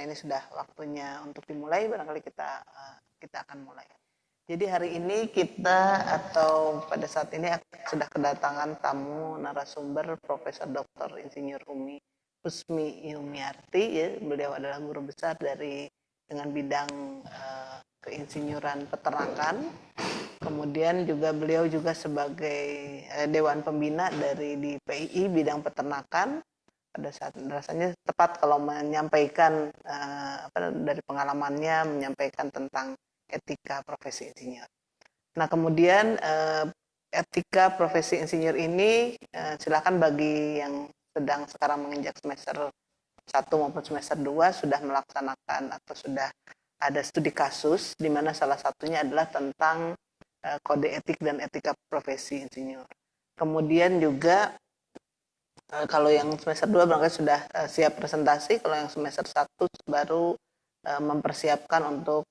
karena ini sudah waktunya untuk dimulai, barangkali kita akan mulai. Jadi hari ini kita atau pada saat ini sudah kedatangan tamu narasumber Profesor Dr. Insinyur Husmi Yumiarti, ya. Beliau adalah guru besar dengan bidang keinsinyuran peternakan. Kemudian beliau juga sebagai Dewan Pembina di PII bidang peternakan. Pada saat rasanya tepat kalau menyampaikan dari pengalamannya, menyampaikan tentang etika profesi insinyur. Nah, kemudian etika profesi insinyur ini silakan bagi yang sedang sekarang menginjak semester 1 maupun semester 2 sudah melaksanakan atau sudah ada studi kasus, di mana salah satunya adalah tentang kode etik dan etika profesi insinyur. Kemudian juga kalau yang semester 2 barangkali sudah siap presentasi, kalau yang semester 1 baru mempersiapkan untuk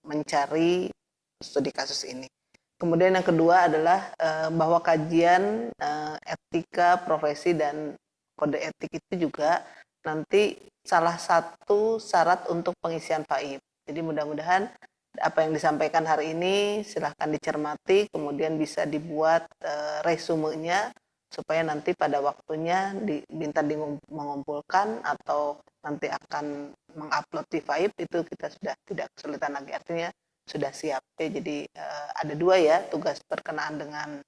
mencari studi kasus ini. Kemudian yang kedua adalah bahwa kajian etika profesi dan kode etik itu juga nanti salah satu syarat untuk pengisian FAIP. Jadi mudah-mudahan apa yang disampaikan hari ini silahkan dicermati, kemudian bisa dibuat resumenya supaya nanti pada waktunya diminta mengumpulkan atau nanti akan mengupload di FAIP, itu kita sudah tidak kesulitan lagi, artinya sudah siap. Jadi ada dua ya tugas berkenaan dengan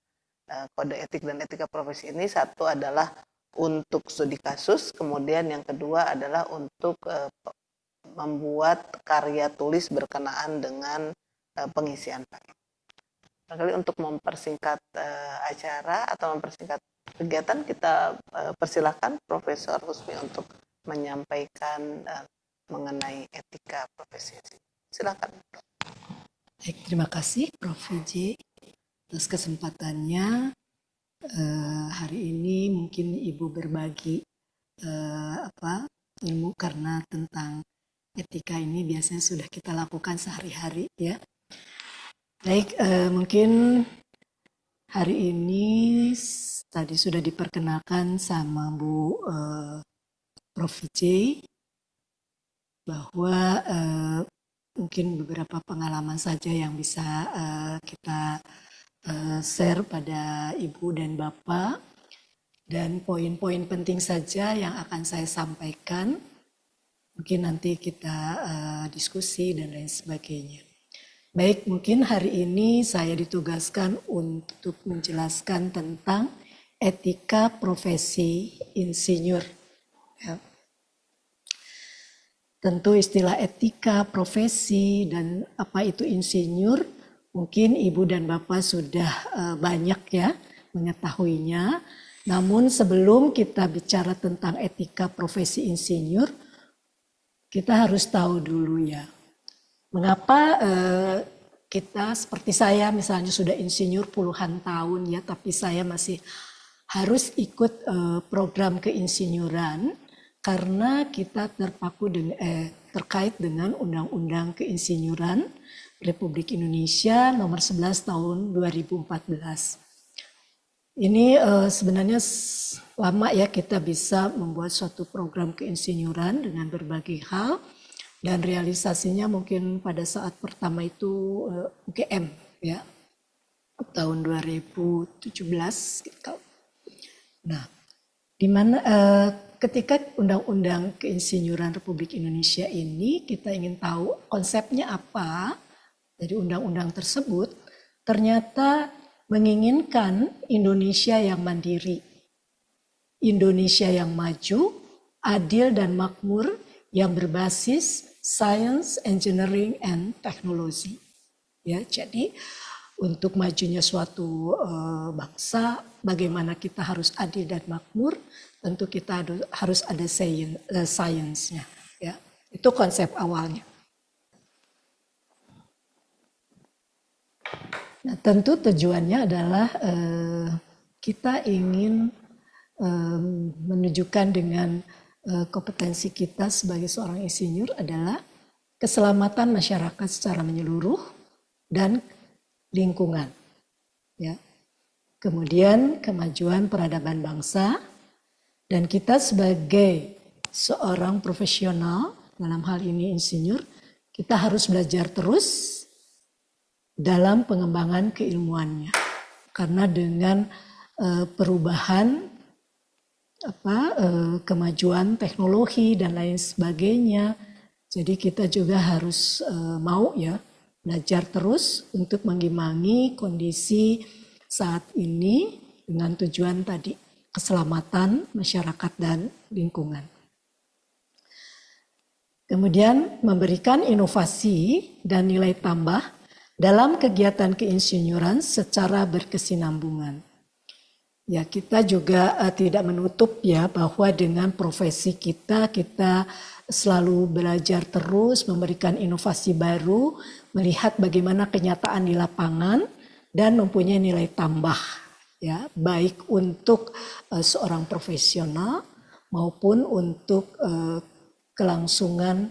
kode etik dan etika profesi ini. Satu adalah untuk studi kasus, kemudian yang kedua adalah untuk membuat karya tulis berkenaan dengan pengisian FAIP. Barangkali untuk mempersingkat acara atau mempersingkat kegiatan, kita persilahkan Profesor Husmi untuk menyampaikan mengenai etika profesi. Silakan. Baik, terima kasih Prof. VJ atas kesempatannya. Hari ini mungkin Ibu berbagi ilmu, karena tentang etika ini biasanya sudah kita lakukan sehari-hari, ya. Baik, mungkin hari ini tadi sudah diperkenalkan sama Bu Prof. VJ bahwa mungkin beberapa pengalaman saja yang bisa kita share pada Ibu dan Bapak, dan poin-poin penting saja yang akan saya sampaikan. Mungkin nanti kita diskusi dan lain sebagainya. Baik, mungkin hari ini saya ditugaskan untuk menjelaskan tentang etika profesi insinyur. Ya. Tentu istilah etika profesi dan apa itu insinyur, mungkin Ibu dan Bapak sudah banyak ya mengetahuinya. Namun sebelum kita bicara tentang etika profesi insinyur, kita harus tahu dulu ya, mengapa kita seperti saya misalnya sudah insinyur puluhan tahun ya, tapi saya masih harus ikut program keinsinyuran karena kita terpaku terkait dengan Undang-Undang Keinsinyuran Republik Indonesia nomor 11 tahun 2014. Ini sebenarnya lama ya kita bisa membuat suatu program keinsinyuran dengan berbagai hal. Dan realisasinya mungkin pada saat pertama itu UGM ya, tahun 2017. Nah, di mana ketika Undang-Undang Keinsinyuran Republik Indonesia ini kita ingin tahu konsepnya apa dari undang-undang tersebut, ternyata menginginkan Indonesia yang mandiri, Indonesia yang maju, adil dan makmur, yang berbasis science, engineering, and technology. Ya, jadi untuk majunya suatu bangsa, bagaimana kita harus adil dan makmur, tentu kita harus ada science-nya. Ya, itu konsep awalnya. Nah, tentu tujuannya adalah kita ingin menunjukkan dengan kompetensi kita sebagai seorang insinyur adalah keselamatan masyarakat secara menyeluruh dan lingkungan. Ya. Kemudian kemajuan peradaban bangsa, dan kita sebagai seorang profesional dalam hal ini insinyur, kita harus belajar terus dalam pengembangan keilmuannya. Karena dengan perubahan kemajuan teknologi dan lain sebagainya, jadi kita juga harus mau ya belajar terus untuk mengimbangi kondisi saat ini dengan tujuan tadi keselamatan masyarakat dan lingkungan. Kemudian memberikan inovasi dan nilai tambah dalam kegiatan keinsinyuran secara berkesinambungan. Ya, kita juga tidak menutup ya bahwa dengan profesi kita selalu belajar terus, memberikan inovasi baru, melihat bagaimana kenyataan di lapangan dan mempunyai nilai tambah ya, baik untuk seorang profesional maupun untuk kelangsungan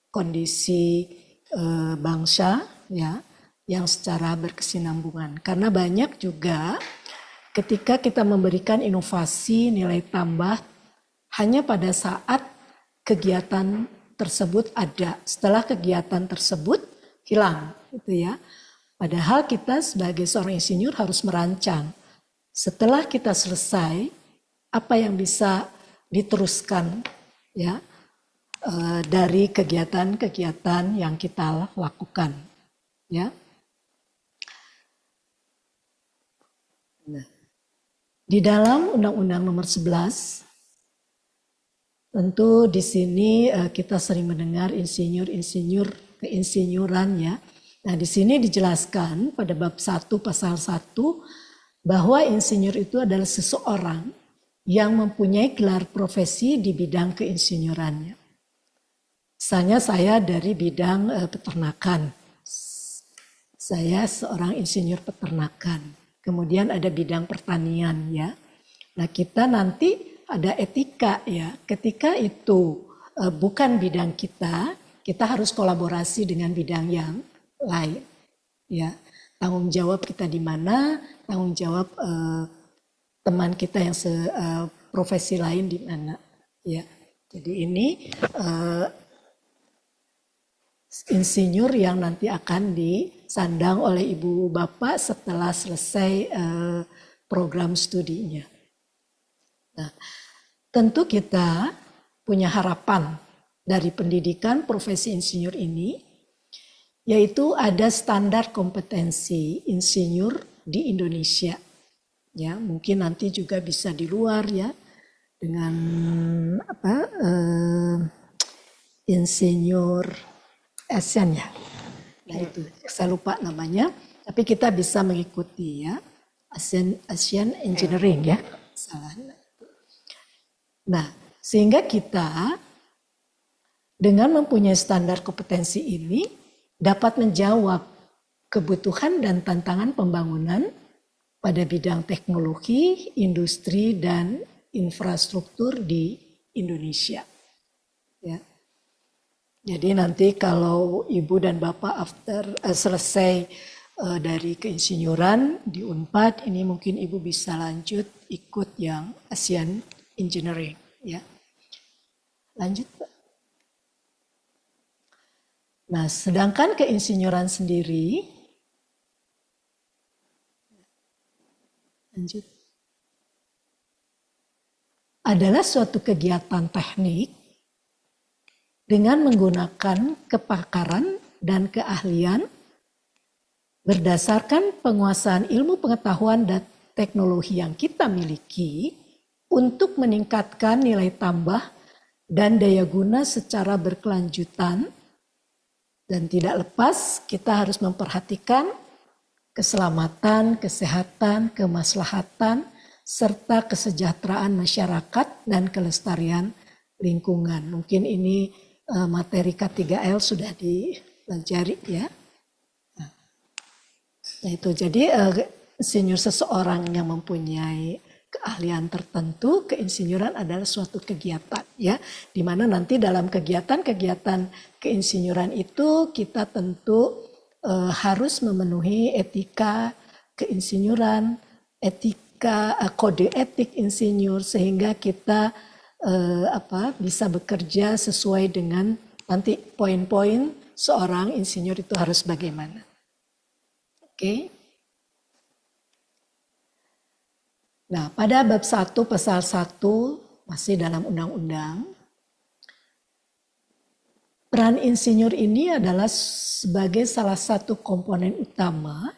kondisi bangsa ya yang secara berkesinambungan. Karena banyak juga ketika kita memberikan inovasi nilai tambah hanya pada saat kegiatan tersebut ada, setelah kegiatan tersebut hilang gitu ya. Padahal kita sebagai seorang insinyur harus merancang setelah kita selesai apa yang bisa diteruskan ya dari kegiatan-kegiatan yang kita lakukan ya. Nah, di dalam Undang-Undang Nomor 11 tentu di sini kita sering mendengar insinyur keinsinyuran ya. Nah, di sini dijelaskan pada bab 1 pasal 1 bahwa insinyur itu adalah seseorang yang mempunyai gelar profesi di bidang keinsinyurannya. Misalnya saya dari bidang peternakan. Saya seorang insinyur peternakan. Kemudian ada bidang pertanian ya. Nah, kita nanti ada etika ya. Ketika itu bukan bidang kita harus kolaborasi dengan bidang yang lain. Ya, tanggung jawab kita di mana, tanggung jawab teman kita yang profesi lain di mana. Ya, jadi ini insinyur yang nanti akan disandang oleh ibu bapak setelah selesai program studinya. Nah, tentu kita punya harapan dari pendidikan profesi insinyur ini, yaitu ada standar kompetensi insinyur di Indonesia. Ya, mungkin nanti juga bisa di luar ya dengan insinyur ASEAN ya. Nah itu saya lupa namanya, tapi kita bisa mengikuti ya ASEAN Engineering ya. Salah. Nah, sehingga kita dengan mempunyai standar kompetensi ini dapat menjawab kebutuhan dan tantangan pembangunan pada bidang teknologi, industri dan infrastruktur di Indonesia. Ya. Jadi nanti kalau ibu dan bapak selesai dari keinsinyuran di Unpad, ini mungkin ibu bisa lanjut ikut yang ASEAN Engineering ya. Lanjut Pak. Nah, sedangkan keinsinyuran sendiri lanjut adalah suatu kegiatan teknik dengan menggunakan kepakaran dan keahlian berdasarkan penguasaan ilmu pengetahuan dan teknologi yang kita miliki untuk meningkatkan nilai tambah dan daya guna secara berkelanjutan, dan tidak lepas kita harus memperhatikan keselamatan, kesehatan, kemaslahatan, serta kesejahteraan masyarakat dan kelestarian lingkungan. Mungkin ini materi K3L sudah dipelajari ya. Nah itu jadi insinyur seseorang yang mempunyai keahlian tertentu, keinsinyuran adalah suatu kegiatan ya, di mana nanti dalam kegiatan-kegiatan keinsinyuran itu kita tentu harus memenuhi etika keinsinyuran, etika kode etik insinyur, sehingga kita bisa bekerja sesuai dengan nanti poin-poin seorang insinyur itu harus bagaimana. Oke. Nah, pada bab 1 pasal 1 masih dalam undang-undang, peran insinyur ini adalah sebagai salah satu komponen utama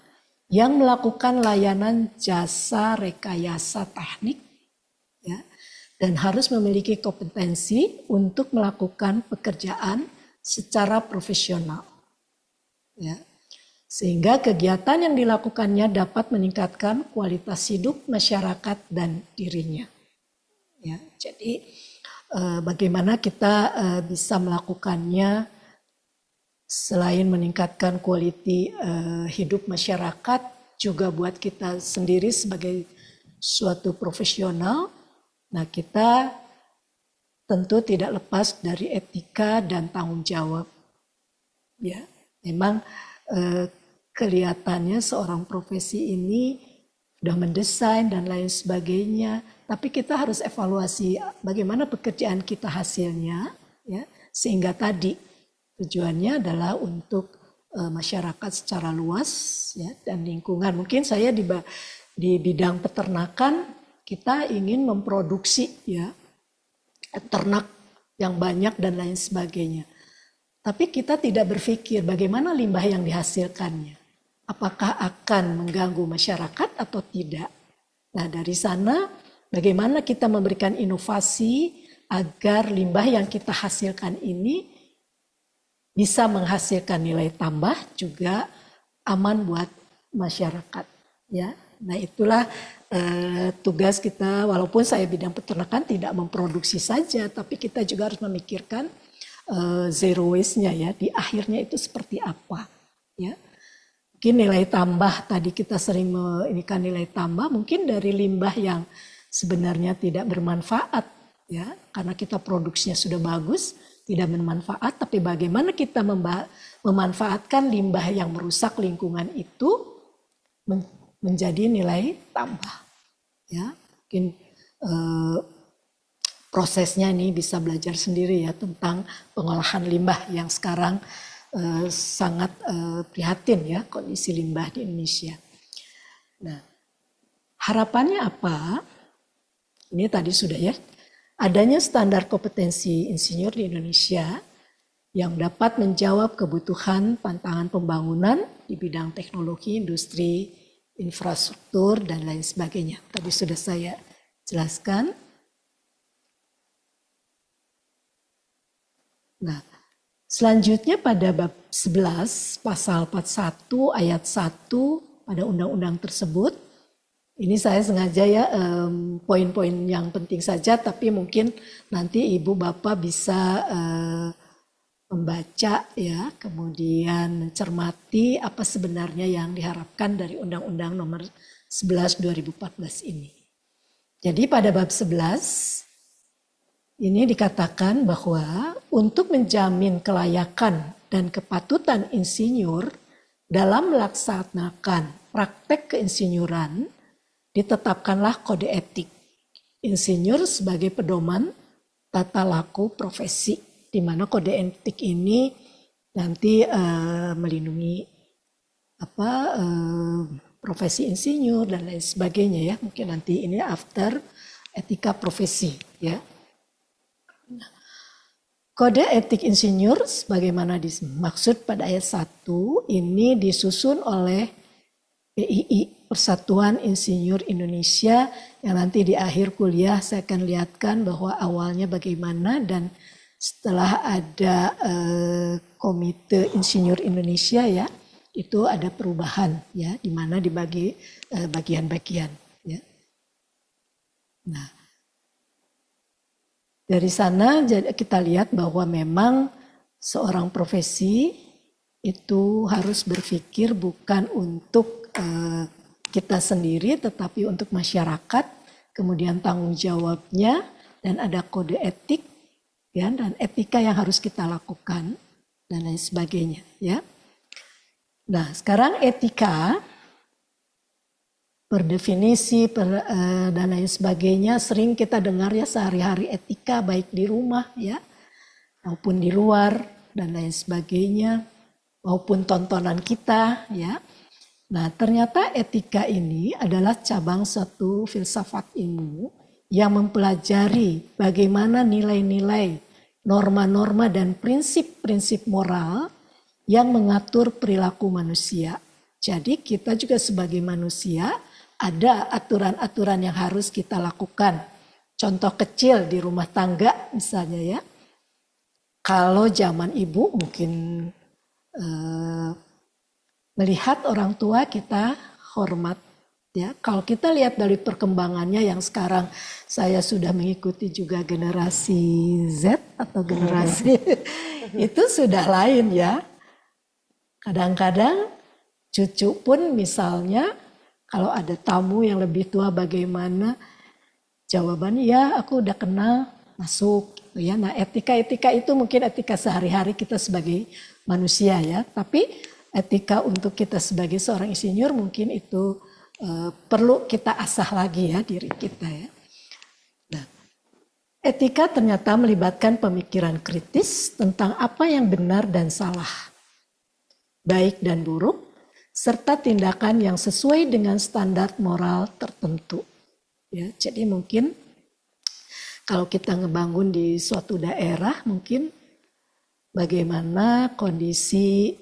yang melakukan layanan jasa rekayasa teknik, ya, dan harus memiliki kompetensi untuk melakukan pekerjaan secara profesional, ya, sehingga kegiatan yang dilakukannya dapat meningkatkan kualitas hidup masyarakat dan dirinya. Ya, jadi bagaimana kita bisa melakukannya selain meningkatkan kualitas hidup masyarakat, juga buat kita sendiri sebagai suatu profesional. Nah, kita tentu tidak lepas dari etika dan tanggung jawab. Ya, memang kelihatannya seorang profesi ini sudah mendesain dan lain sebagainya, tapi kita harus evaluasi bagaimana pekerjaan kita hasilnya, ya, sehingga tadi tujuannya adalah untuk masyarakat secara luas, ya, dan lingkungan. Mungkin saya di bidang peternakan kita ingin memproduksi, ya, ternak yang banyak dan lain sebagainya. Tapi kita tidak berpikir bagaimana limbah yang dihasilkannya. Apakah akan mengganggu masyarakat atau tidak. Nah, dari sana bagaimana kita memberikan inovasi agar limbah yang kita hasilkan ini bisa menghasilkan nilai tambah juga aman buat masyarakat. Ya, nah itulah tugas kita. Walaupun saya bidang peternakan tidak memproduksi saja, tapi kita juga harus memikirkan zero waste-nya, ya, di akhirnya itu seperti apa, ya. Mungkin nilai tambah tadi kita sering menginginkan nilai tambah mungkin dari limbah yang sebenarnya tidak bermanfaat, ya, karena kita produksinya sudah bagus, tidak bermanfaat, tapi bagaimana kita memanfaatkan limbah yang merusak lingkungan itu menjadi nilai tambah, ya. Mungkin prosesnya ini bisa belajar sendiri, ya, tentang pengolahan limbah yang sekarang sangat prihatin, ya, kondisi limbah di Indonesia. Nah, harapannya apa? Ini tadi sudah, ya, adanya standar kompetensi insinyur di Indonesia yang dapat menjawab kebutuhan tantangan pembangunan di bidang teknologi, industri, infrastruktur, dan lain sebagainya. Tadi sudah saya jelaskan. Nah, selanjutnya pada bab 11 pasal 41 ayat 1 pada undang-undang tersebut, ini saya sengaja, ya, poin-poin yang penting saja, tapi mungkin nanti Ibu Bapak bisa membaca, ya, kemudian mencermati apa sebenarnya yang diharapkan dari Undang-Undang Nomor 11 2014 ini. Jadi pada bab 11 ini dikatakan bahwa untuk menjamin kelayakan dan kepatutan insinyur dalam melaksanakan praktek keinsinyuran, ditetapkanlah kode etik insinyur sebagai pedoman tata laku profesi, di mana kode etik ini nanti melindungi profesi insinyur dan lain sebagainya, ya. Mungkin nanti ini after etika profesi, ya. Kode etik insinyur sebagaimana dimaksud pada ayat 1 ini disusun oleh PII, Persatuan Insinyur Indonesia, yang nanti di akhir kuliah saya akan lihatkan bahwa awalnya bagaimana, dan setelah ada Komite Insinyur Indonesia, ya, itu ada perubahan, ya, di mana dibagi bagian-bagian, ya. Nah, dari sana kita lihat bahwa memang seorang profesi itu harus berpikir bukan untuk kita sendiri, tetapi untuk masyarakat, kemudian tanggung jawabnya, dan ada kode etik, ya, dan etika yang harus kita lakukan, dan lain sebagainya, ya. Nah, sekarang etika, per definisi dan lain sebagainya sering kita dengar ya sehari-hari etika baik di rumah ya maupun di luar dan lain sebagainya maupun tontonan kita ya. Nah, ternyata etika ini adalah cabang satu filsafat ilmu yang mempelajari bagaimana nilai-nilai, norma-norma dan prinsip-prinsip moral yang mengatur perilaku manusia. Jadi kita juga sebagai manusia ada aturan-aturan yang harus kita lakukan. Contoh kecil di rumah tangga misalnya ya. Kalau zaman ibu mungkin melihat orang tua kita hormat ya. Kalau kita lihat dari perkembangannya yang sekarang saya sudah mengikuti juga generasi Z atau generasi itu sudah lain ya. Kadang-kadang cucu pun misalnya kalau ada tamu yang lebih tua bagaimana jawabannya ya aku udah kenal masuk ya. Nah, etika-etika itu mungkin etika sehari-hari kita sebagai manusia ya, tapi etika untuk kita sebagai seorang insinyur mungkin itu perlu kita asah lagi ya diri kita ya. Nah, etika ternyata melibatkan pemikiran kritis tentang apa yang benar dan salah, baik dan buruk, serta tindakan yang sesuai dengan standar moral tertentu. Ya, jadi mungkin kalau kita ngebangun di suatu daerah mungkin bagaimana kondisi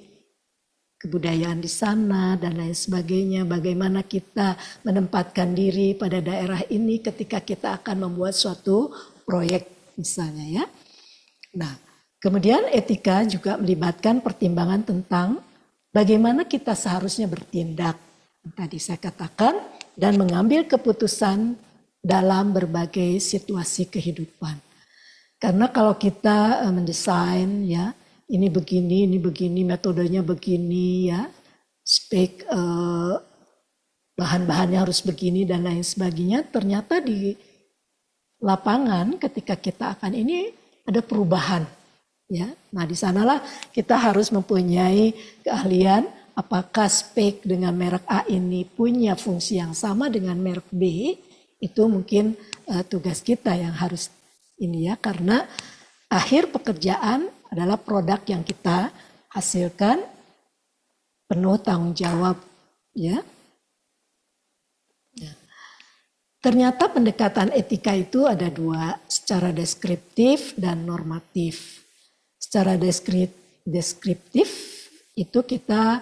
kebudayaan di sana dan lain sebagainya, bagaimana kita menempatkan diri pada daerah ini ketika kita akan membuat suatu proyek misalnya ya. Nah, kemudian etika juga melibatkan pertimbangan tentang bagaimana kita seharusnya bertindak, tadi saya katakan, dan mengambil keputusan dalam berbagai situasi kehidupan. Karena kalau kita mendesain ya, ini begini, metodenya begini ya, spek bahan-bahannya harus begini dan lain sebagainya. Ternyata di lapangan ketika kita akan ini ada perubahan ya. Nah, di sanalah kita harus mempunyai keahlian apakah spek dengan merek A ini punya fungsi yang sama dengan merek B. Itu mungkin tugas kita yang harus ini ya, karena akhir pekerjaan adalah produk yang kita hasilkan penuh tanggung jawab ya. Ternyata pendekatan etika itu ada dua, secara deskriptif dan normatif. Secara deskriptif itu kita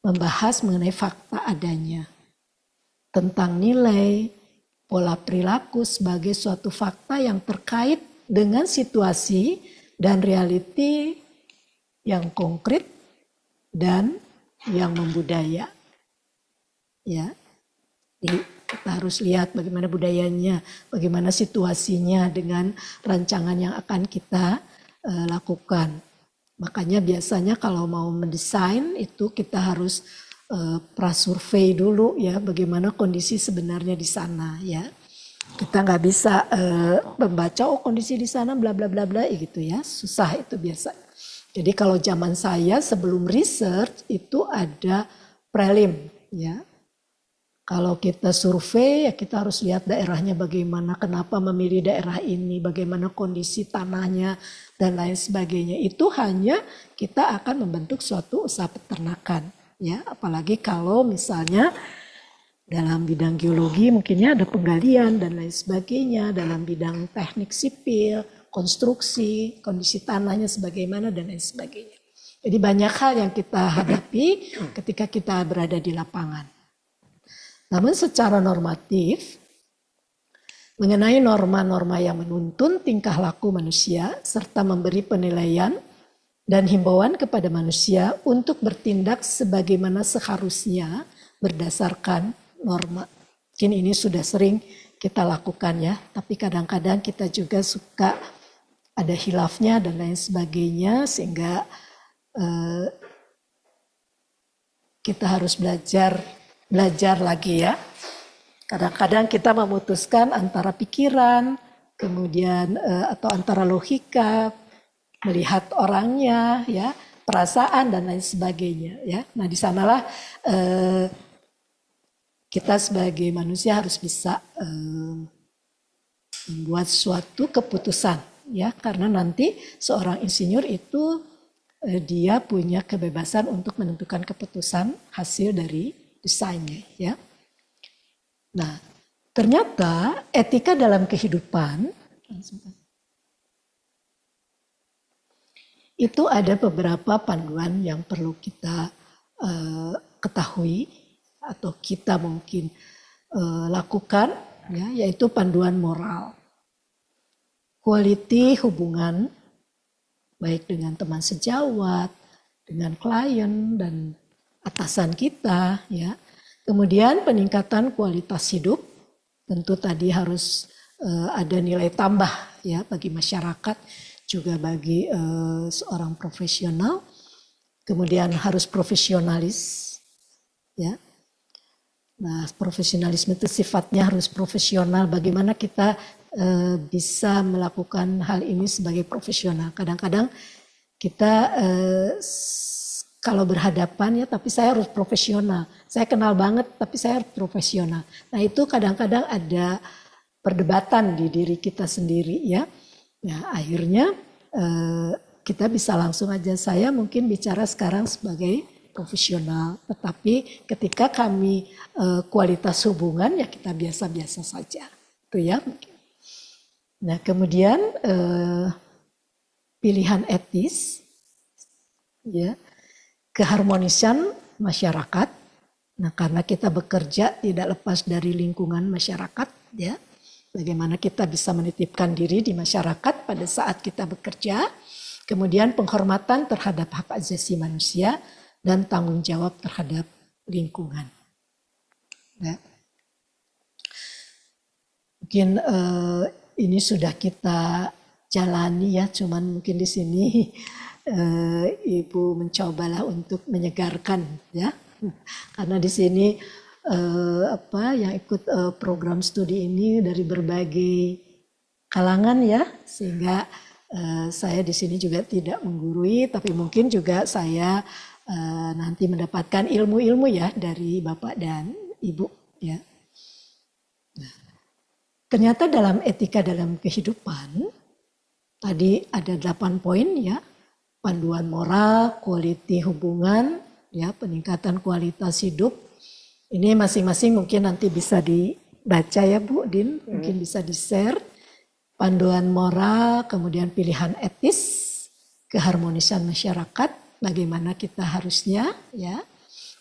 membahas mengenai fakta adanya, tentang nilai, pola perilaku sebagai suatu fakta yang terkait dengan situasi dan realiti yang konkret dan yang membudaya. Ya, jadi kita harus lihat bagaimana budayanya, bagaimana situasinya dengan rancangan yang akan kita lakukan. Makanya biasanya kalau mau mendesain itu kita harus prasurvei dulu ya, bagaimana kondisi sebenarnya di sana ya. Kita nggak bisa membaca kondisi di sana bla bla bla bla gitu ya, susah itu biasa. Jadi kalau zaman saya sebelum research itu ada prelim ya. Kalau kita survei ya kita harus lihat daerahnya bagaimana, kenapa memilih daerah ini, bagaimana kondisi tanahnya dan lain sebagainya. Itu hanya kita akan membentuk suatu usaha peternakan ya, apalagi kalau misalnya dalam bidang geologi mungkinnya ada penggalian dan lain sebagainya, dalam bidang teknik sipil, konstruksi, kondisi tanahnya sebagaimana dan lain sebagainya. Jadi banyak hal yang kita hadapi ketika kita berada di lapangan. Namun secara normatif, mengenai norma-norma yang menuntun tingkah laku manusia serta memberi penilaian dan himbauan kepada manusia untuk bertindak sebagaimana seharusnya berdasarkan norma. Mungkin ini sudah sering kita lakukan ya, tapi kadang-kadang kita juga suka ada hilafnya dan lain sebagainya, sehingga kita harus belajar lagi ya. Kadang-kadang kita memutuskan antara pikiran, kemudian atau antara logika, melihat orangnya ya, perasaan dan lain sebagainya ya. Nah, di sanalah kita sebagai manusia harus bisa membuat suatu keputusan, ya, karena nanti seorang insinyur itu dia punya kebebasan untuk menentukan keputusan hasil dari desainnya, ya. Nah, ternyata etika dalam kehidupan itu ada beberapa panduan yang perlu kita ketahui atau kita mungkin lakukan, ya, yaitu panduan moral. Quality hubungan baik dengan teman sejawat, dengan klien dan atasan kita, ya. Kemudian peningkatan kualitas hidup, tentu tadi harus ada nilai tambah, ya, bagi masyarakat, juga bagi seorang profesional. Kemudian harus profesionalis, ya. Nah, profesionalisme itu sifatnya harus profesional. Bagaimana kita bisa melakukan hal ini sebagai profesional? Kadang-kadang kita kalau berhadapan, ya, tapi saya harus profesional. Saya kenal banget, tapi saya harus profesional. Nah, itu kadang-kadang ada perdebatan di diri kita sendiri, ya. Nah, akhirnya kita bisa langsung aja, saya mungkin bicara sekarang sebagai profesional, tetapi ketika kami kualitas hubungan, ya kita biasa-biasa saja, itu ya. Nah, kemudian pilihan etis, ya, keharmonisan masyarakat. Nah, karena kita bekerja tidak lepas dari lingkungan masyarakat, ya. Bagaimana kita bisa menitipkan diri di masyarakat pada saat kita bekerja. Kemudian penghormatan terhadap hak asasi manusia dan tanggung jawab terhadap lingkungan. Ya. Mungkin ini sudah kita jalani, ya, cuman mungkin di sini Ibu mencobalah untuk menyegarkan, ya, karena di sini yang ikut program studi ini dari berbagai kalangan, ya, sehingga saya di sini juga tidak menggurui, tapi mungkin juga saya nanti mendapatkan ilmu-ilmu, ya, dari Bapak dan Ibu, ya. Nah, ternyata dalam etika dalam kehidupan tadi ada 8 poin, ya, panduan moral, quality hubungan, ya, peningkatan kualitas hidup. Ini masing-masing mungkin nanti bisa dibaca, ya, Bu Din, mungkin bisa di-share. Panduan moral, kemudian pilihan etis, keharmonisan masyarakat, bagaimana kita harusnya, ya.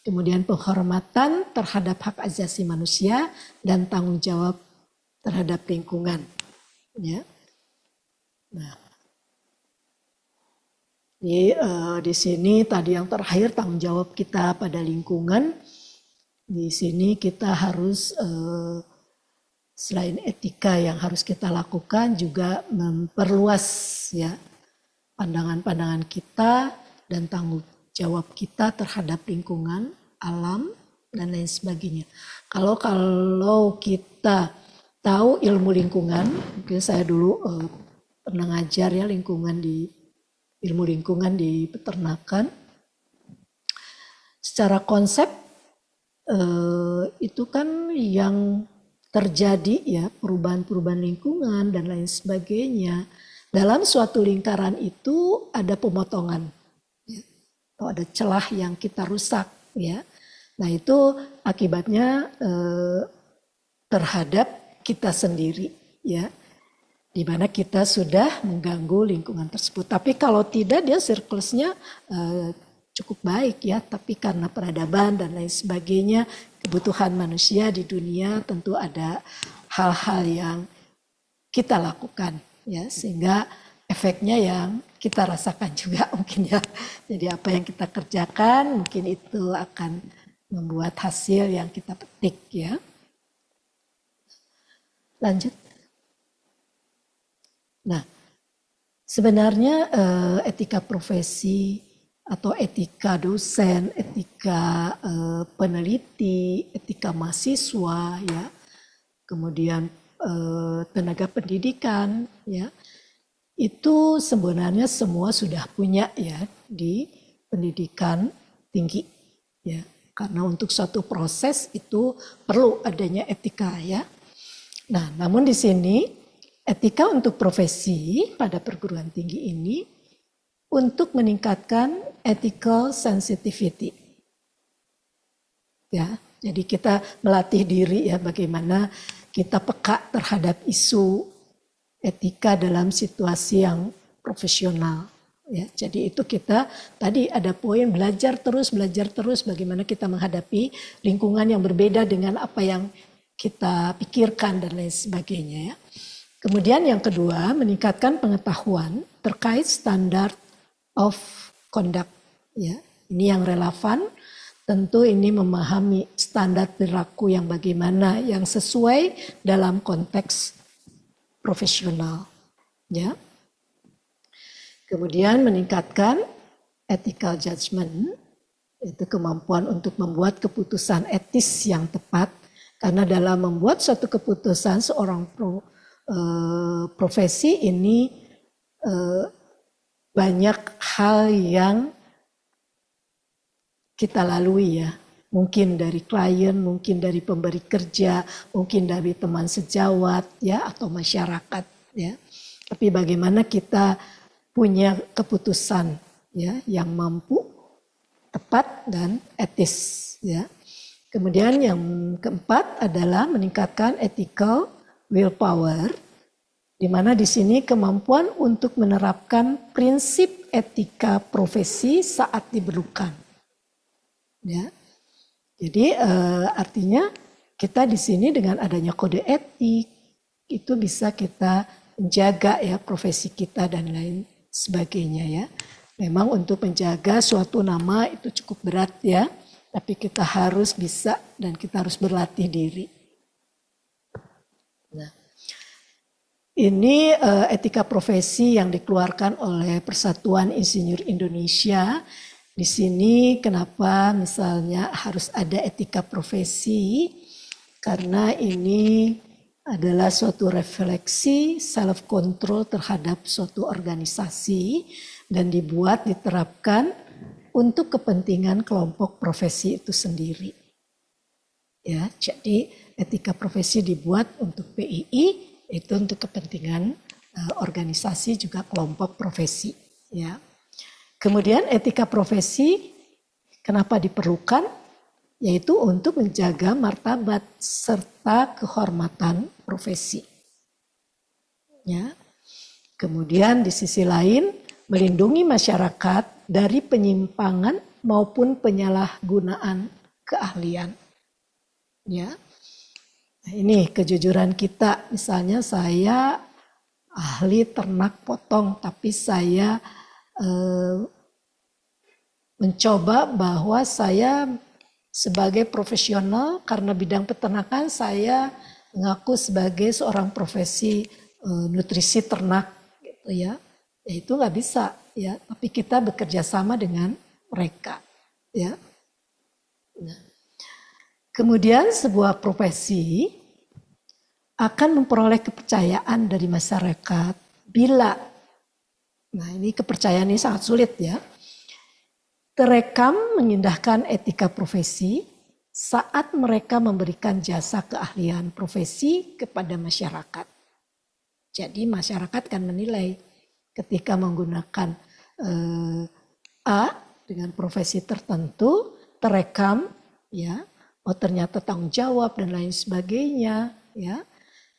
Kemudian penghormatan terhadap hak asasi manusia dan tanggung jawab terhadap lingkungan, ya. Nah, di sini tadi yang terakhir tanggung jawab kita pada lingkungan. Di sini kita harus selain etika yang harus kita lakukan, juga memperluas, ya, pandangan-pandangan kita dan tanggung jawab kita terhadap lingkungan, alam, dan lain sebagainya. Kalau kita tahu ilmu lingkungan, mungkin saya dulu pernah ngajar, ya, ilmu lingkungan di peternakan. Secara konsep itu kan yang terjadi, ya, perubahan-perubahan lingkungan dan lain sebagainya. Dalam suatu lingkaran itu ada pemotongan, ya, atau ada celah yang kita rusak, ya. Nah, itu akibatnya terhadap kita sendiri, ya, di mana kita sudah mengganggu lingkungan tersebut. Tapi kalau tidak, dia sirkulsnya cukup baik, ya, tapi karena peradaban dan lain sebagainya, kebutuhan manusia di dunia, tentu ada hal-hal yang kita lakukan, ya, sehingga efeknya yang kita rasakan juga mungkin, ya. Jadi apa yang kita kerjakan mungkin itu akan membuat hasil yang kita petik, ya. Lanjut. Nah, sebenarnya etika profesi atau etika dosen, etika peneliti, etika mahasiswa, ya, kemudian tenaga pendidikan, ya, itu sebenarnya semua sudah punya, ya, di pendidikan tinggi, ya. Karena untuk suatu proses itu perlu adanya etika ya. Nah, namun di sini etika untuk profesi pada perguruan tinggi ini untuk meningkatkan ethical sensitivity. Ya, jadi kita melatih diri ya bagaimana kita peka terhadap isu etika dalam situasi yang profesional. Ya, jadi itu kita tadi ada poin belajar terus bagaimana kita menghadapi lingkungan yang berbeda dengan apa yang kita pikirkan dan lain sebagainya ya. Kemudian yang kedua, meningkatkan pengetahuan terkait standar of conduct ya. Ini yang relevan, tentu ini memahami standar perilaku yang bagaimana yang sesuai dalam konteks profesional ya. Kemudian meningkatkan ethical judgment, itu kemampuan untuk membuat keputusan etis yang tepat. Karena dalam membuat suatu keputusan seorang profesi ini banyak hal yang kita lalui ya. Mungkin dari klien, mungkin dari pemberi kerja, mungkin dari teman sejawat ya atau masyarakat ya. Tapi bagaimana kita punya keputusan ya yang mampu, tepat dan etis ya. Kemudian yang keempat adalah meningkatkan ethical willpower, di mana di sini kemampuan untuk menerapkan prinsip etika profesi saat diperlukan. Ya. Jadi artinya kita di sini dengan adanya kode etik itu bisa kita menjaga ya profesi kita dan lain sebagainya ya. Memang untuk menjaga suatu nama itu cukup berat ya, tapi kita harus bisa dan kita harus berlatih diri. Nah, ini etika profesi yang dikeluarkan oleh Persatuan Insinyur Indonesia. Di sini kenapa misalnya harus ada etika profesi? Karena ini adalah suatu refleksi self control terhadap suatu organisasi dan diterapkan untuk kepentingan kelompok profesi itu sendiri. Ya, jadi etika profesi dibuat untuk PII itu untuk kepentingan organisasi juga kelompok profesi. Ya. Kemudian etika profesi kenapa diperlukan? Yaitu untuk menjaga martabat serta kehormatan profesi. Ya. Kemudian di sisi lain melindungi masyarakat dari penyimpangan maupun penyalahgunaan keahlian. Ya. Nah, ini kejujuran kita, misalnya saya ahli ternak potong, tapi saya mencoba bahwa saya sebagai profesional karena bidang peternakan saya mengaku sebagai seorang profesi nutrisi ternak gitu ya. Ya itu nggak bisa ya, tapi kita bekerja sama dengan mereka ya. Nah. Kemudian sebuah profesi akan memperoleh kepercayaan dari masyarakat bila, nah ini kepercayaan ini sangat sulit ya, terekam mengindahkan etika profesi saat mereka memberikan jasa keahlian profesi kepada masyarakat. Jadi masyarakat kan menilai ketika menggunakan A dengan profesi tertentu terekam ya, oh ternyata tanggung jawab dan lain sebagainya ya.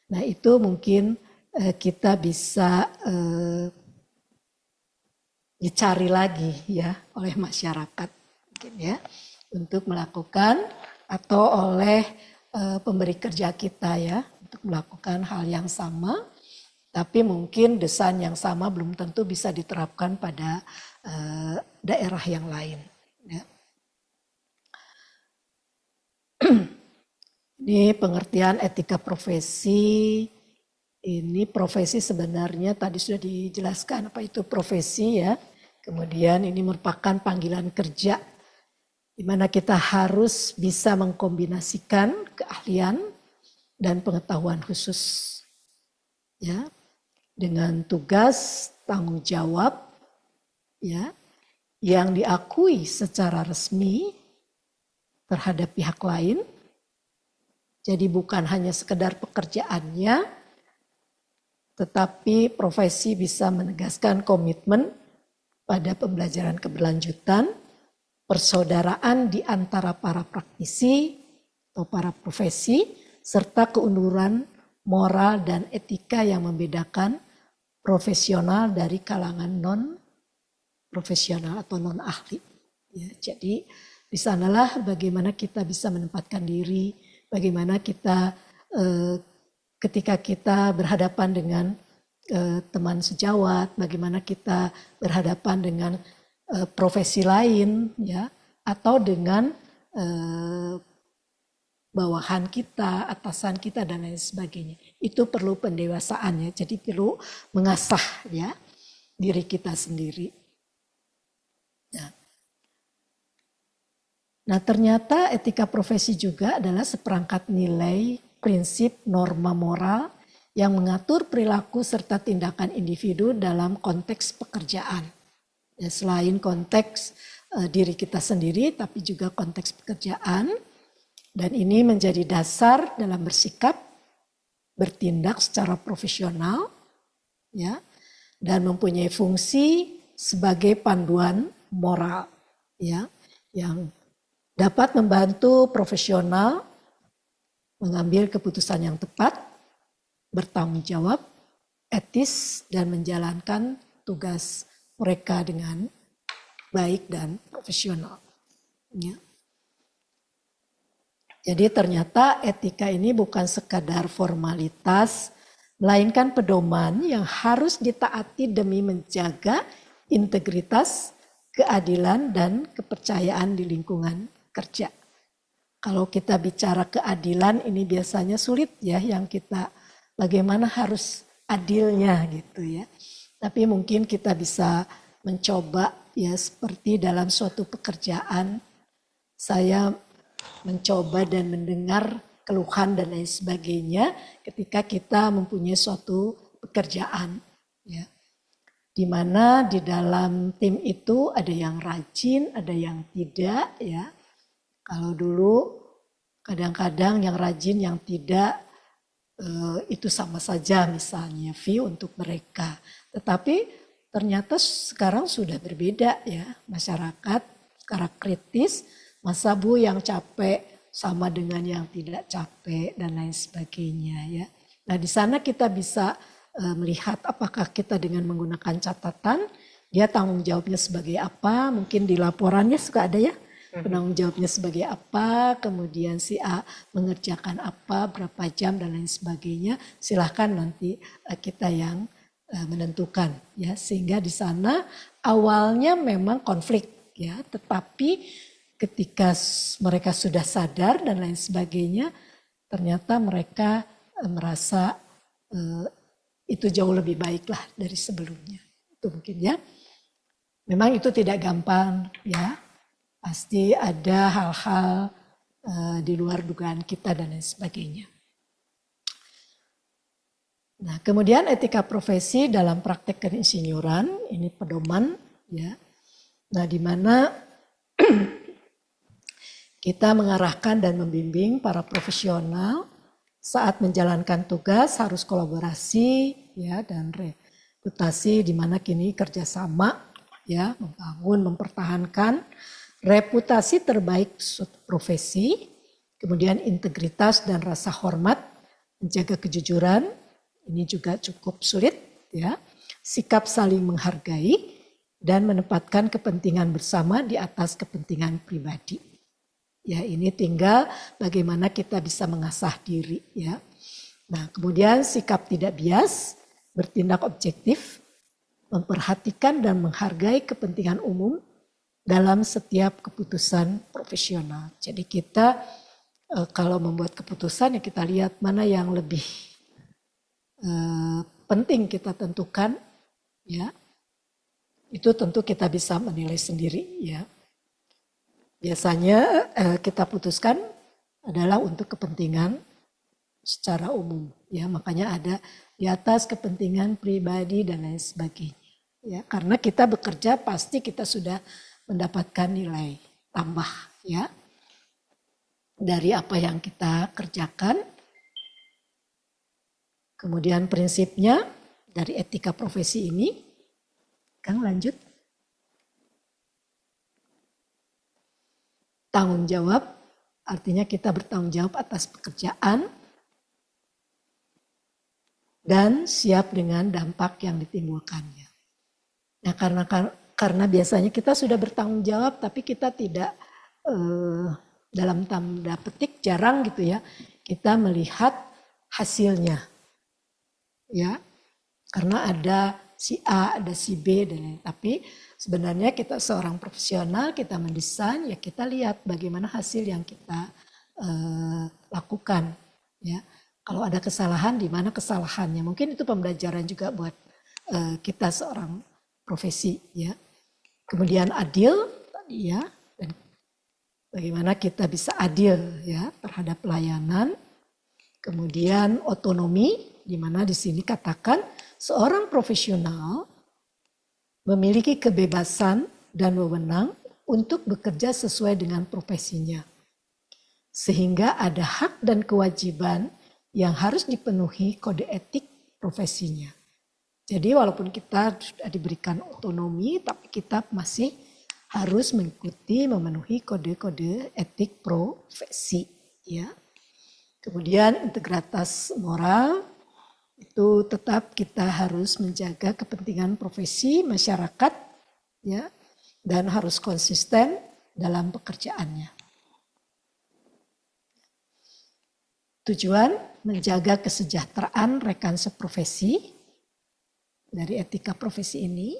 Nah itu mungkin kita bisa dicari lagi ya oleh masyarakat mungkin ya untuk melakukan atau oleh pemberi kerja kita ya untuk melakukan hal yang sama, tapi mungkin desain yang sama belum tentu bisa diterapkan pada daerah yang lain ya. Ini pengertian etika profesi. Ini profesi sebenarnya tadi sudah dijelaskan apa itu profesi ya. Kemudian ini merupakan panggilan kerja di mana kita harus bisa mengkombinasikan keahlian dan pengetahuan khusus ya dengan tugas tanggung jawab ya yang diakui secara resmi terhadap pihak lain. Jadi bukan hanya sekedar pekerjaannya, tetapi profesi bisa menegaskan komitmen pada pembelajaran keberlanjutan, persaudaraan di antara para praktisi atau para profesi, serta keunduran moral dan etika yang membedakan profesional dari kalangan non-profesional atau non-ahli. Ya, jadi di sanalah bagaimana kita bisa menempatkan diri, bagaimana kita ketika kita berhadapan dengan teman sejawat, bagaimana kita berhadapan dengan profesi lain, ya, atau dengan bawahan kita, atasan kita dan lain sebagainya. Itu perlu pendewasaan, ya. Jadi perlu mengasah, ya, diri kita sendiri. Nah, ternyata etika profesi juga adalah seperangkat nilai, prinsip, norma moral yang mengatur perilaku serta tindakan individu dalam konteks pekerjaan. Ya, selain konteks diri kita sendiri, tapi juga konteks pekerjaan. Dan ini menjadi dasar dalam bersikap, bertindak secara profesional, ya, dan mempunyai fungsi sebagai panduan moral, ya, yang dapat membantu profesional mengambil keputusan yang tepat, bertanggung jawab, etis, dan menjalankan tugas mereka dengan baik dan profesional. Ya. Jadi ternyata etika ini bukan sekadar formalitas, melainkan pedoman yang harus ditaati demi menjaga integritas, keadilan, dan kepercayaan di lingkungan kerja. Kalau kita bicara keadilan ini biasanya sulit ya, yang kita bagaimana harus adilnya gitu ya. Tapi mungkin kita bisa mencoba ya, seperti dalam suatu pekerjaan saya mencoba dan mendengar keluhan dan lain sebagainya ketika kita mempunyai suatu pekerjaan ya. Di mana di dalam tim itu ada yang rajin, ada yang tidak ya. Kalau dulu kadang-kadang yang rajin, yang tidak itu sama saja misalnya fee untuk mereka. Tetapi ternyata sekarang sudah berbeda ya, masyarakat secara kritis, masa Bu yang capek sama dengan yang tidak capek dan lain sebagainya ya. Nah di sana kita bisa melihat apakah kita dengan menggunakan catatan, dia tanggung jawabnya sebagai apa, mungkin di laporannya suka ada ya. Penanggung jawabnya sebagai apa, kemudian si A mengerjakan apa, berapa jam dan lain sebagainya. Silahkan nanti kita yang menentukan ya. Sehingga di sana awalnya memang konflik ya, tetapi ketika mereka sudah sadar dan lain sebagainya, ternyata mereka merasa itu jauh lebih baik lah dari sebelumnya. Itu mungkin ya. Memang itu tidak gampang ya. Pasti ada hal-hal di luar dugaan kita dan lain sebagainya. Nah, kemudian etika profesi dalam praktek keinsinyuran, ini pedoman ya. Nah, di mana kita mengarahkan dan membimbing para profesional saat menjalankan tugas harus kolaborasi ya, dan reputasi di mana kini kerjasama ya, membangun, mempertahankan reputasi terbaik suatu profesi, kemudian integritas dan rasa hormat, menjaga kejujuran, ini juga cukup sulit ya, sikap saling menghargai dan menempatkan kepentingan bersama di atas kepentingan pribadi. Ya, ini tinggal bagaimana kita bisa mengasah diri ya. Nah, kemudian sikap tidak bias, bertindak objektif, memperhatikan dan menghargai kepentingan umum dalam setiap keputusan profesional. Jadi kita kalau membuat keputusan ya kita lihat mana yang lebih penting kita tentukan ya. Itu tentu kita bisa menilai sendiri ya. Biasanya kita putuskan adalah untuk kepentingan secara umum ya. Makanya ada di atas kepentingan pribadi dan lain sebagainya. Ya, karena kita bekerja pasti kita sudah mendapatkan nilai tambah ya. dari apa yang kita kerjakan. Kemudian prinsipnya dari etika profesi ini, Kang lanjut. Tanggung jawab, artinya kita bertanggung jawab atas pekerjaan dan siap dengan dampak yang ditimbulkannya. Nah, karena biasanya kita sudah bertanggung jawab, tapi kita tidak dalam tanda petik jarang gitu ya, kita melihat hasilnya, ya, karena ada si A, ada si B dan lain. Tapi sebenarnya kita seorang profesional, kita mendesain, ya kita lihat bagaimana hasil yang kita lakukan, ya. Kalau ada kesalahan, di mana kesalahannya? Mungkin itu pembelajaran juga buat kita seorang profesi, ya. Kemudian adil, tadi ya, dan bagaimana kita bisa adil ya terhadap pelayanan. Kemudian otonomi, di mana di sini katakan seorang profesional memiliki kebebasan dan wewenang untuk bekerja sesuai dengan profesinya, sehingga ada hak dan kewajiban yang harus dipenuhi kode etik profesinya. Jadi walaupun kita sudah diberikan otonomi, tapi kita masih harus mengikuti, memenuhi kode-kode etik profesi. Ya. Kemudian integritas moral, itu tetap kita harus menjaga kepentingan profesi, masyarakat, ya, dan harus konsisten dalam pekerjaannya. Tujuan menjaga kesejahteraan rekan seprofesi. Dari etika profesi ini,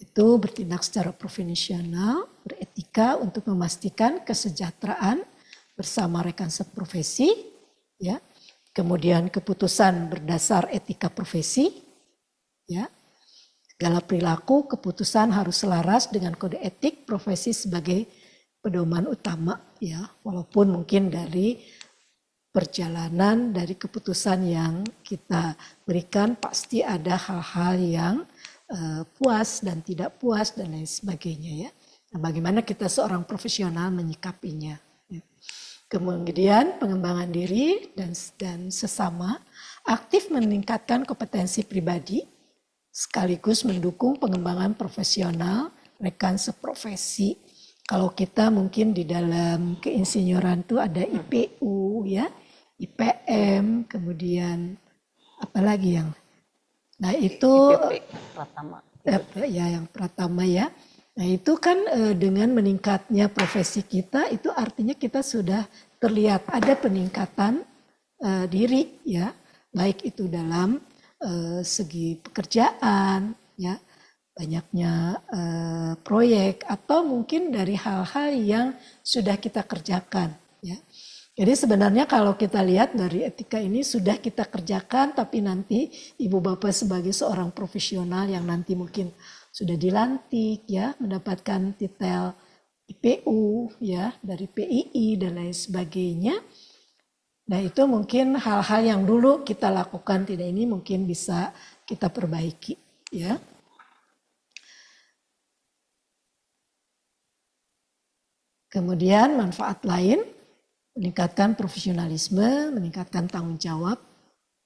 itu bertindak secara profesional, beretika untuk memastikan kesejahteraan bersama rekan seprofesi, ya. Kemudian keputusan berdasar etika profesi, ya. Segala perilaku keputusan harus selaras dengan kode etik profesi sebagai pedoman utama, ya. Walaupun mungkin dari perjalanan dari keputusan yang kita berikan pasti ada hal-hal yang puas dan tidak puas dan lain sebagainya, ya. Nah, bagaimana kita seorang profesional menyikapinya. Ya. Kemudian pengembangan diri dan sesama, aktif meningkatkan kompetensi pribadi sekaligus mendukung pengembangan profesional rekan seprofesi. Kalau kita mungkin di dalam keinsinyuran itu ada IPU, ya, IPM, kemudian apa lagi yang, nah itu IPP Pratama. Ya yang Pratama, ya. Nah itu kan dengan meningkatnya profesi kita, itu artinya kita sudah terlihat ada peningkatan diri, ya, baik itu dalam segi pekerjaan, ya, banyaknya proyek atau mungkin dari hal-hal yang sudah kita kerjakan, ya. Jadi sebenarnya kalau kita lihat dari etika ini sudah kita kerjakan, tapi nanti ibu bapak sebagai seorang profesional yang nanti mungkin sudah dilantik, ya, mendapatkan titel IPU, ya, dari PII dan lain sebagainya. Nah itu mungkin hal-hal yang dulu kita lakukan tidak ini mungkin bisa kita perbaiki, ya. Kemudian manfaat lain, meningkatkan profesionalisme, meningkatkan tanggung jawab,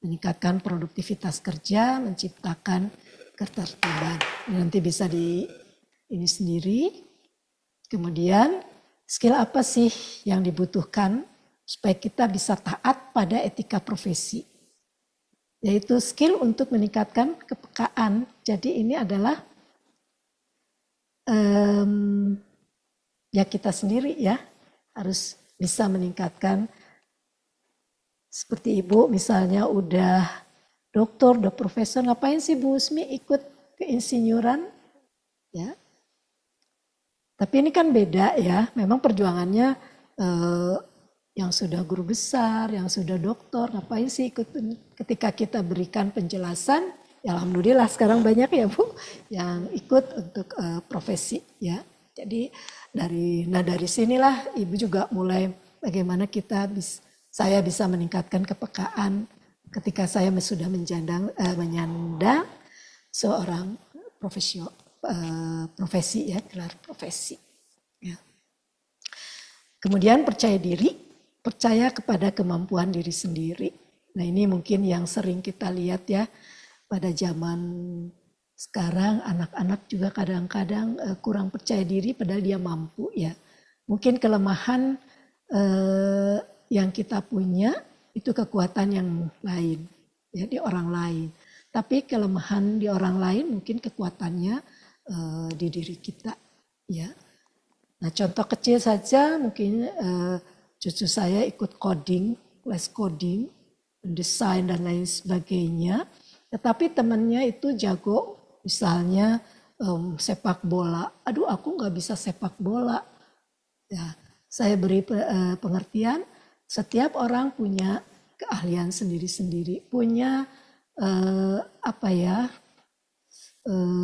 meningkatkan produktivitas kerja, menciptakan ketertiban. Nanti bisa di ini sendiri. Kemudian skill apa sih yang dibutuhkan supaya kita bisa taat pada etika profesi? Yaitu skill untuk meningkatkan kepekaan. Jadi ini adalah ya kita sendiri, ya, harus bisa meningkatkan. Seperti ibu misalnya udah doktor, udah profesor, ngapain sih Bu Usmi ikut keinsinyuran? Ya. Tapi ini kan beda, ya, memang perjuangannya yang sudah guru besar, yang sudah doktor, ngapain sih ikut? Ketika kita berikan penjelasan, ya alhamdulillah sekarang banyak ya Bu yang ikut untuk profesi, ya. Jadi dari sinilah ibu juga mulai bagaimana saya bisa meningkatkan kepekaan ketika saya sudah menyandang seorang profesi, ya, gelar profesi. Ya. Kemudian percaya diri, percaya kepada kemampuan diri sendiri. Nah ini mungkin yang sering kita lihat ya pada zaman sekarang, anak-anak juga kadang-kadang kurang percaya diri padahal dia mampu ya. Mungkin kelemahan yang kita punya itu kekuatan yang lain ya di orang lain. Tapi kelemahan di orang lain mungkin kekuatannya di diri kita ya. Nah contoh kecil saja mungkin cucu saya ikut coding, les coding, desain dan lain sebagainya. Tetapi temannya itu jago misalnya sepak bola. Aduh aku nggak bisa sepak bola. Ya, saya beri pengertian setiap orang punya keahlian sendiri-sendiri, punya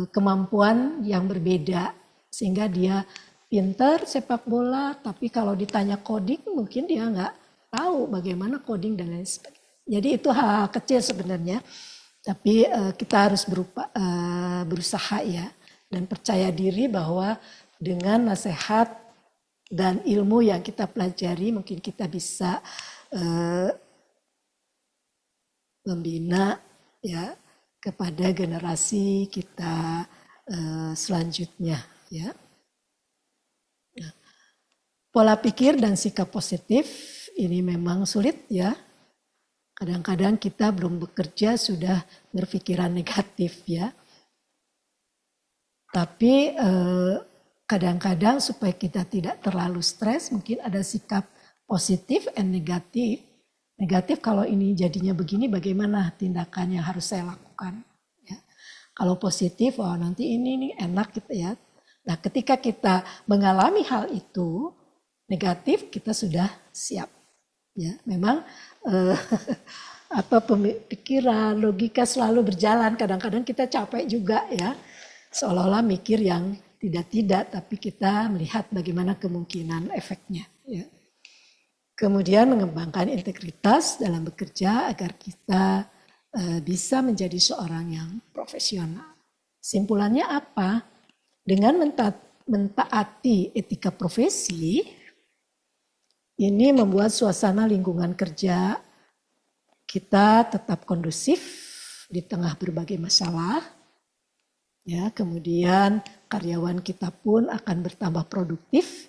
kemampuan yang berbeda sehingga dia pintar sepak bola, tapi kalau ditanya coding mungkin dia nggak tahu bagaimana coding dan lain sebagainya. Jadi itu hal kecil sebenarnya, tapi kita harus berusaha ya dan percaya diri bahwa dengan nasihat dan ilmu yang kita pelajari mungkin kita bisa membina ya kepada generasi kita selanjutnya ya. Nah, pola pikir dan sikap positif ini memang sulit ya. Kadang-kadang kita belum bekerja sudah berpikiran negatif ya. Tapi kadang-kadang supaya kita tidak terlalu stres mungkin ada sikap positif dan negatif. Negatif kalau ini jadinya begini bagaimana tindakan yang harus saya lakukan. Ya. Kalau positif wah nanti ini nih enak gitu ya. Nah ketika kita mengalami hal itu negatif kita sudah siap. Ya, memang pikiran, logika selalu berjalan. Kadang-kadang kita capek juga ya, seolah-olah mikir yang tidak-tidak, tapi kita melihat bagaimana kemungkinan efeknya. Ya. Kemudian mengembangkan integritas dalam bekerja agar kita bisa menjadi seorang yang profesional. Simpulannya apa? Dengan mentaati etika profesi, ini membuat suasana lingkungan kerja kita tetap kondusif di tengah berbagai masalah. Ya, kemudian karyawan kita pun akan bertambah produktif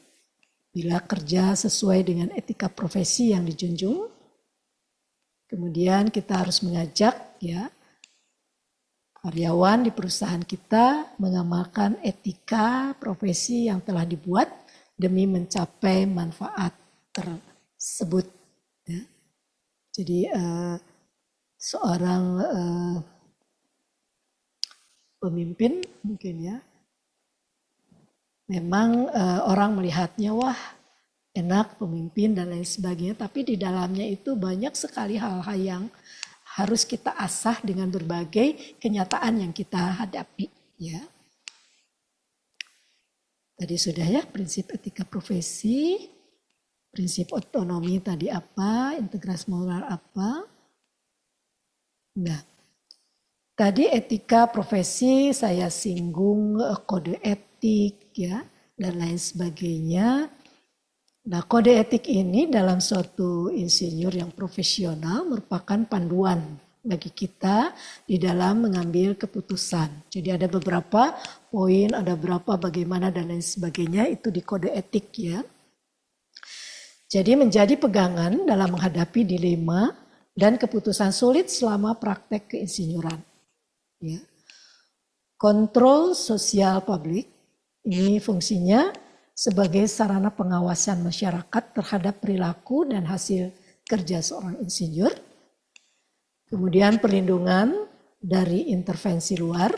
bila kerja sesuai dengan etika profesi yang dijunjung. Kemudian kita harus mengajak ya karyawan di perusahaan kita mengamalkan etika profesi yang telah dibuat demi mencapai manfaat tersebut. Ya. Jadi seorang pemimpin mungkin ya, memang orang melihatnya wah enak pemimpin dan lain sebagainya, tapi di dalamnya itu banyak sekali hal-hal yang harus kita asah dengan berbagai kenyataan yang kita hadapi. Ya. Tadi sudah ya prinsip etika profesi. Prinsip otonomi tadi apa, integrasi moral apa. Nah, tadi etika profesi saya singgung kode etik ya dan lain sebagainya. Nah, kode etik ini dalam suatu insinyur yang profesional merupakan panduan bagi kita di dalam mengambil keputusan. Jadi ada beberapa poin, ada berapa bagaimana dan lain sebagainya itu di kode etik ya. Jadi menjadi pegangan dalam menghadapi dilema dan keputusan sulit selama praktek keinsinyuran. Ya. Kontrol sosial publik ini fungsinya sebagai sarana pengawasan masyarakat terhadap perilaku dan hasil kerja seorang insinyur. Kemudian perlindungan dari intervensi luar.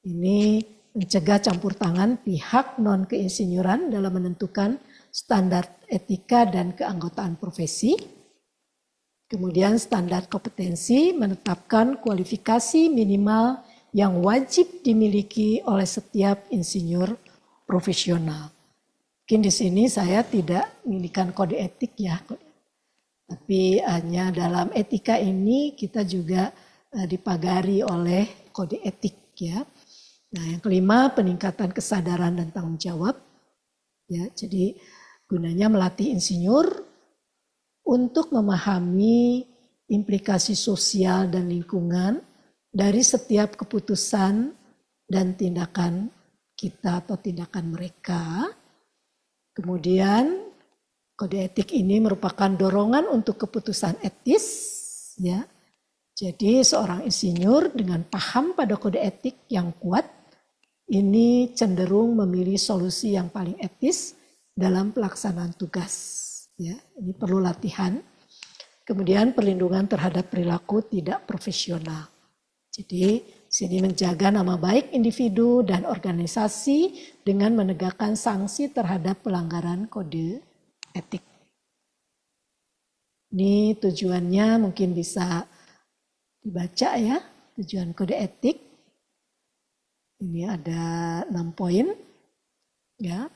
Ini mencegah campur tangan pihak non-keinsinyuran dalam menentukan standar etika dan keanggotaan profesi. Kemudian standar kompetensi menetapkan kualifikasi minimal yang wajib dimiliki oleh setiap insinyur profesional. Mungkin di sini saya tidak memiliki kode etik ya, tapi hanya dalam etika ini kita juga dipagari oleh kode etik ya. Nah yang kelima peningkatan kesadaran dan tanggung jawab. Ya, jadi Gunanya melatih insinyur untuk memahami implikasi sosial dan lingkungan dari setiap keputusan dan tindakan kita atau tindakan mereka. Kemudian kode etik ini merupakan dorongan untuk keputusan etis, ya. Jadi seorang insinyur dengan paham pada kode etik yang kuat ini cenderung memilih solusi yang paling etis dalam pelaksanaan tugas. Ya, ini perlu latihan. Kemudian perlindungan terhadap perilaku tidak profesional. Jadi sini menjaga nama baik individu dan organisasi dengan menegakkan sanksi terhadap pelanggaran kode etik. Ini tujuannya mungkin bisa dibaca ya, tujuan kode etik. Ini ada 6 poin. Ya.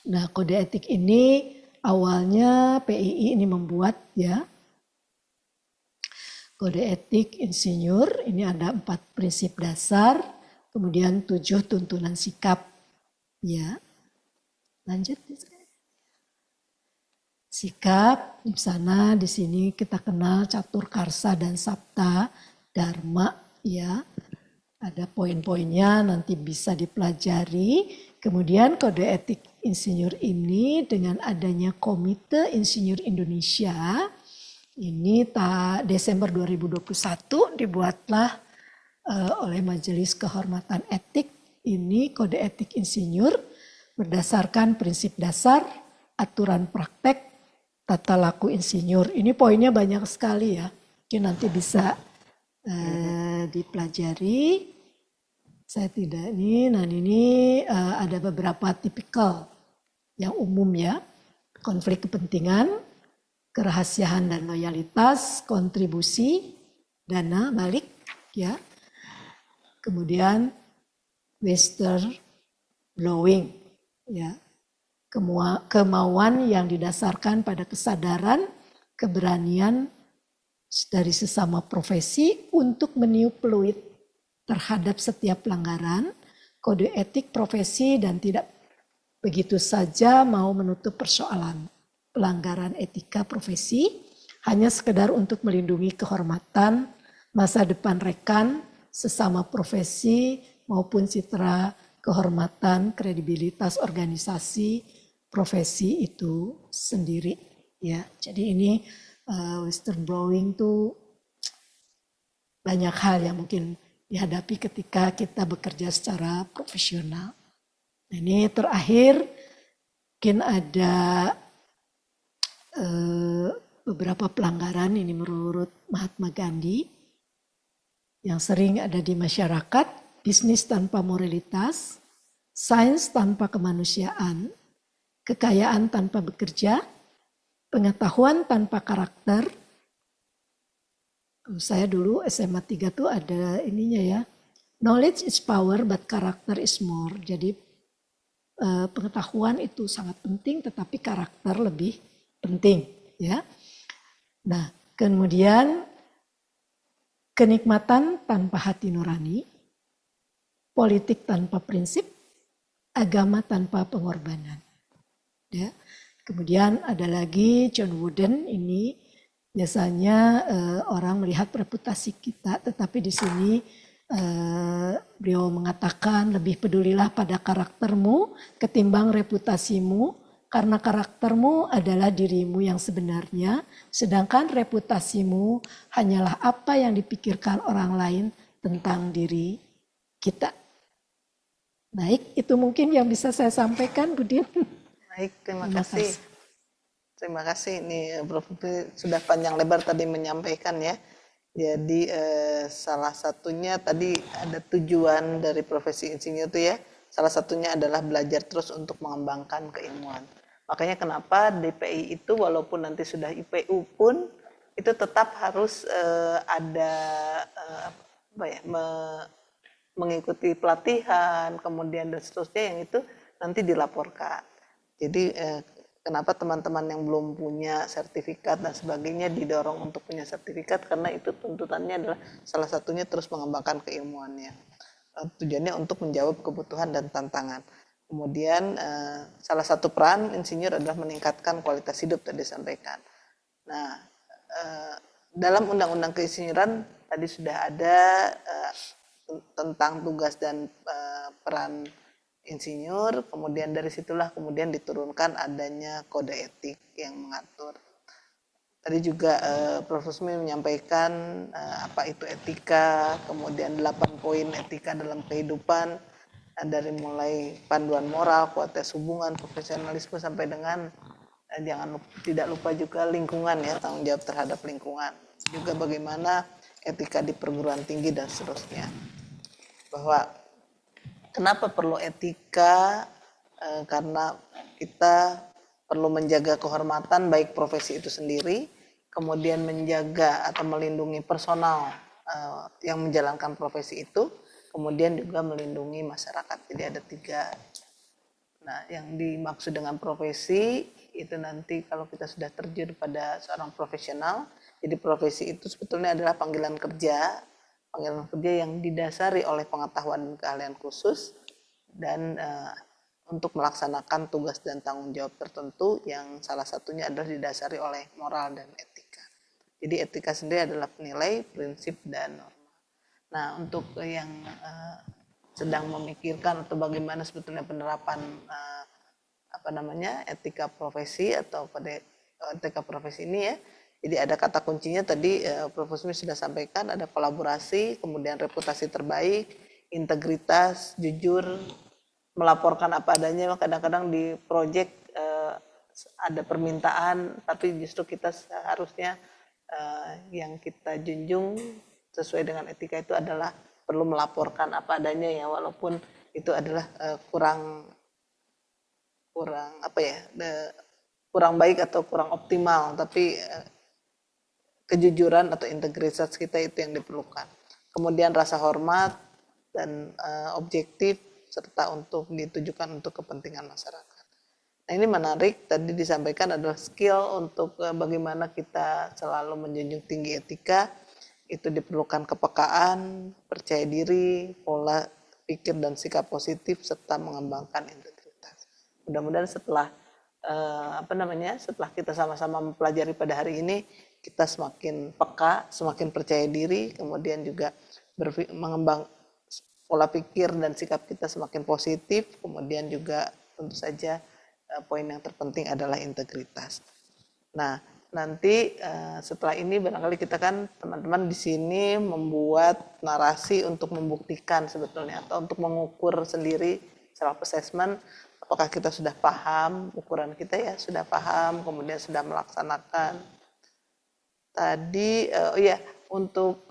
Nah, kode etik ini awalnya PII ini membuat ya. Kode etik insinyur ini ada 4 prinsip dasar, kemudian 7 tuntunan sikap. Ya. Lanjut. Sikap di sana di sini kita kenal catur karsa dan sabta dharma ya. Ada poin-poinnya nanti bisa dipelajari. Kemudian kode etik insinyur ini dengan adanya Komite Insinyur Indonesia ini Desember 2021 dibuatlah oleh Majelis Kehormatan Etik ini kode etik insinyur berdasarkan prinsip dasar, aturan praktek, tata laku insinyur. Ini poinnya banyak sekali ya. Mungkin nanti bisa dipelajari. Saya tidak ini, nah ini ada beberapa tipikal yang umum ya. Konflik kepentingan, kerahasiaan dan loyalitas, kontribusi, dana balik ya. Kemudian whistleblowing ya. Kemauan yang didasarkan pada kesadaran, keberanian dari sesama profesi untuk meniup peluit terhadap setiap pelanggaran, kode etik profesi dan tidak begitu saja mau menutup persoalan pelanggaran etika profesi hanya sekedar untuk melindungi kehormatan, masa depan rekan, sesama profesi maupun citra kehormatan, kredibilitas organisasi profesi itu sendiri ya. Jadi ini whistleblowing tuh banyak hal yang mungkin dihadapi ketika kita bekerja secara profesional. Nah, ini terakhir mungkin ada beberapa pelanggaran ini menurut Mahatma Gandhi yang sering ada di masyarakat, bisnis tanpa moralitas, sains tanpa kemanusiaan, kekayaan tanpa bekerja, pengetahuan tanpa karakter. Saya dulu SMA 3 tuh ada ininya ya. Knowledge is power but character is more. Jadi pengetahuan itu sangat penting tetapi karakter lebih penting ya. Nah, kemudian kenikmatan tanpa hati nurani, politik tanpa prinsip, agama tanpa pengorbanan. Ya. Kemudian ada lagi John Wooden ini. Biasanya orang melihat reputasi kita, tetapi di sini beliau mengatakan lebih pedulilah pada karaktermu ketimbang reputasimu, karena karaktermu adalah dirimu yang sebenarnya, sedangkan reputasimu hanyalah apa yang dipikirkan orang lain tentang diri kita. Baik, itu mungkin yang bisa saya sampaikan, Budin. Baik, terima kasih. Terima kasih, ini Prof. sudah panjang lebar tadi menyampaikan ya. Jadi salah satunya tadi ada tujuan dari profesi insinyur itu ya. Salah satunya adalah belajar terus untuk mengembangkan keilmuan. Makanya kenapa DPI itu walaupun nanti sudah IPU pun itu tetap harus ada mengikuti pelatihan, kemudian dan seterusnya yang itu nanti dilaporkan. Jadi kenapa teman-teman yang belum punya sertifikat dan sebagainya didorong untuk punya sertifikat, karena itu tuntutannya adalah salah satunya terus mengembangkan keilmuannya. Tujuannya untuk menjawab kebutuhan dan tantangan. Kemudian salah satu peran insinyur adalah meningkatkan kualitas hidup tadi disampaikan. Nah, dalam undang-undang keinsinyuran tadi sudah ada tentang tugas dan peran insinyur, kemudian dari situlah kemudian diturunkan adanya kode etik yang mengatur. Tadi juga Prof. Husmi menyampaikan apa itu etika, kemudian 8 poin etika dalam kehidupan, dari mulai panduan moral, kualitas hubungan, profesionalisme sampai dengan tidak lupa juga lingkungan ya, tanggung jawab terhadap lingkungan. Juga bagaimana etika di perguruan tinggi dan seterusnya. Bahwa kenapa perlu etika? Karena kita perlu menjaga kehormatan baik profesi itu sendiri, kemudian menjaga atau melindungi personal yang menjalankan profesi itu, kemudian juga melindungi masyarakat. Jadi ada 3. Nah, yang dimaksud dengan profesi itu nanti kalau kita sudah terjun pada seorang profesional, jadi profesi itu sebetulnya adalah panggilan kerja yang didasari oleh pengetahuan dan keahlian khusus dan untuk melaksanakan tugas dan tanggung jawab tertentu yang salah satunya adalah didasari oleh moral dan etika. Jadi etika sendiri adalah nilai, prinsip, dan norma. Nah, untuk yang sedang memikirkan atau bagaimana sebetulnya penerapan etika profesi atau pada etika profesi ini ya. Jadi ada kata kuncinya tadi Prof. Husmi sudah sampaikan, ada kolaborasi, kemudian reputasi terbaik, integritas, jujur, melaporkan apa adanya. Kadang-kadang di proyek ada permintaan, tapi justru kita seharusnya yang kita junjung sesuai dengan etika itu adalah perlu melaporkan apa adanya ya, walaupun itu adalah kurang baik atau kurang optimal, tapi kejujuran atau integritas kita itu yang diperlukan. Kemudian rasa hormat dan objektif serta untuk ditujukan untuk kepentingan masyarakat. Nah, ini menarik, tadi disampaikan adalah skill untuk bagaimana kita selalu menjunjung tinggi etika. Itu diperlukan kepekaan, percaya diri, pola pikir dan sikap positif serta mengembangkan integritas. Mudah-mudahan setelah setelah kita sama-sama mempelajari pada hari ini, kita semakin peka, semakin percaya diri, kemudian juga mengembang pola pikir dan sikap kita semakin positif, kemudian juga tentu saja poin yang terpenting adalah integritas. Nah, nanti setelah ini barangkali kita kan teman-teman di sini membuat narasi untuk membuktikan sebetulnya atau untuk mengukur sendiri self assessment apakah kita sudah paham ukuran kita ya, sudah paham, kemudian sudah melaksanakan. Tadi untuk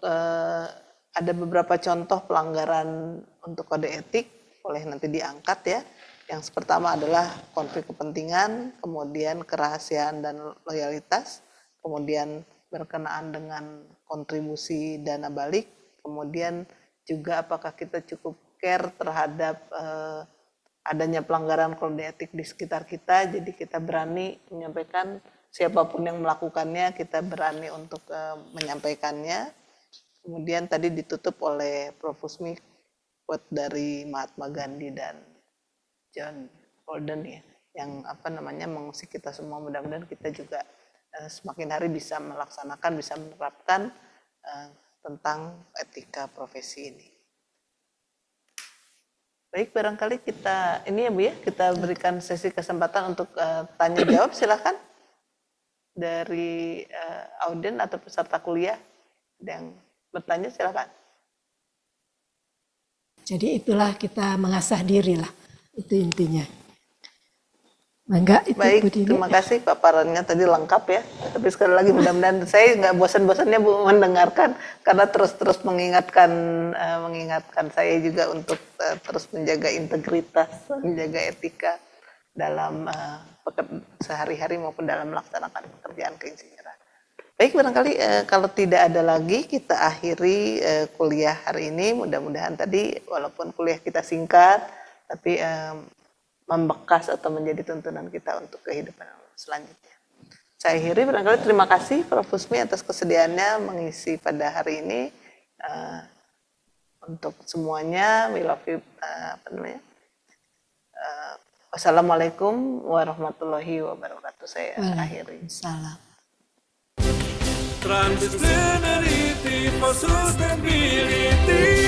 ada beberapa contoh pelanggaran untuk kode etik boleh nanti diangkat ya. Yang pertama adalah konflik kepentingan, kemudian kerahasiaan dan loyalitas, kemudian berkenaan dengan kontribusi dana balik, kemudian juga apakah kita cukup care terhadap adanya pelanggaran kode etik di sekitar kita, jadi kita berani menyampaikan, siapapun yang melakukannya kita berani untuk menyampaikannya. Kemudian tadi ditutup oleh Prof. Husmi quote dari Mahatma Gandhi dan John Golden ya, yang mengusik kita semua. Mudah-mudahan kita juga semakin hari bisa melaksanakan, bisa menerapkan tentang etika profesi ini. Baik, barangkali kita ini ya Bu ya, kita berikan sesi kesempatan untuk tanya jawab, silakan dari auden atau peserta kuliah yang bertanya, silakan. Jadi itulah kita mengasah diri lah, itu intinya. Enggak, itu baik, terima kasih paparannya tadi lengkap ya. Tapi sekali lagi mudah-mudahan saya nggak bosan-bosannya Bu mendengarkan, karena terus mengingatkan saya juga untuk terus menjaga integritas, menjaga etika dalam sehari-hari maupun dalam melaksanakan pekerjaan keinsinyuran. Baik, barangkali kalau tidak ada lagi kita akhiri kuliah hari ini. Mudah-mudahan tadi walaupun kuliah kita singkat, tapi membekas atau menjadi tuntunan kita untuk kehidupan selanjutnya. Saya akhiri, barangkali terima kasih Prof. Husmi atas kesediaannya mengisi pada hari ini. Untuk semuanya, we love you, Wassalamualaikum warahmatullahi wabarakatuh. Saya akhiri. Salam. Transdisciplinarity for sustainability.